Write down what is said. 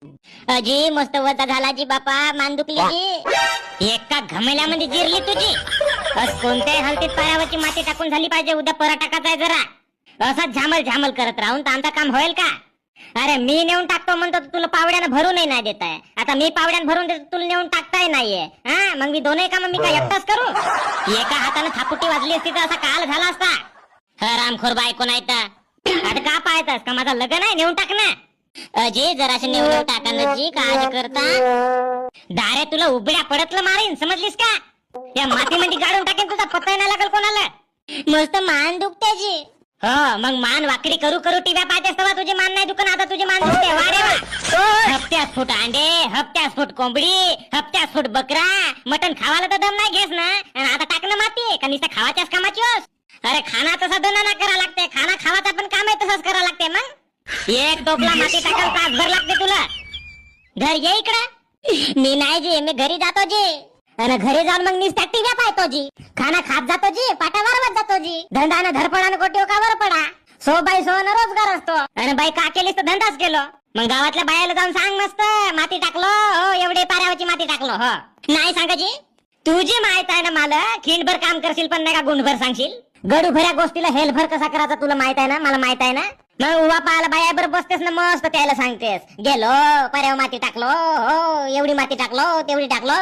अजी मस्त वजा झाला जी बापा, मान दुखली जी. एका घमेल्यामध्ये जिरली तुझी. कोणत्याही हालतीत पायावरची माती टाकून झाली पाहिजे. उद्या परा टाकायचा आहे जरा. असाच झामल झामल करत राहून तर आमचं काम होईल का? अरे मी नेऊन टाकतो म्हणतो तुला पावड्यानं भरूनही नाही देत आहे. आता मी पावड्यानं भरून देतो, तुला नेऊन टाकताय नाहीये. हा मग मी दोनही काम मी काय एकटाच करू? एका हाताने थापुटी वाजली असती तर असा काल झाला असता. रामखोर बायको नाही तर आता का पाहतास का? माझं लग्न आहे, नेऊन टाक ना. अजय जराशे नेऊन टाका ना जी, काळजी करता. दारे तुला उबड्या पडतलं मारीन, समजलीस का? या मातीमध्ये गाडून टाकेन, तुझा पत्ता नाही लागल कोणाला. मस्त मान दुखते जी. हो मग मान वाकडी करू करू टीव्या पाहतेस तेव्हा तुझे मान नाही दुखन, आता तुझे मान दुखते. वा रे वा. हप्त्यास फूट अंडे, हप्त्यास फूट कोंबडी, हप्त्यास फूट बकरा. मटन खावाला तर दम नाही घेस ना, आणि आता टाकणं माती का नुसतं खावाच्याच कामाची होस? अरे खाना तसा दोन ना करा लागते, खाना खावाचा पण काम आहे तसंच करा लागते. मग एक टोपला माती टाकायला तासभर लागते तुला. घर ये इकडे. मी नाही जी, मी घरी जातो जी. आणि घरी जाऊन मग नुसत्या टीव्या पाहतो जी, खाना खात जातो जी, पाट्या वारवत जातो जी. धंदानं धडपडानं कोटी का वर पडा. सो बाई सो न रोजगार असतो. आणि बाई का केलीस तर धंदाच केलो. मग गावातल्या बायाला जाऊन सांग मस्त माती टाकलो हो, एवढे पाऱ्यावरची माती टाकलो. हो नाही सांगायची. तुझी माहित आहे ना मला, खिंडभर काम करशील पण नाही का गुंडभर सांगशील. गडू भऱ्या गोष्टीला हेलभर कसा करायचा तुला माहित आहे ना, मला माहित आहे ना. मग उभा पाहायला बाया बरोबर बसतेस ना मस्त, त्याला सांगतेस गेलो पाऱ्यावर माती टाकलो हो, एवढी माती टाकलो तेवढी टाकलो.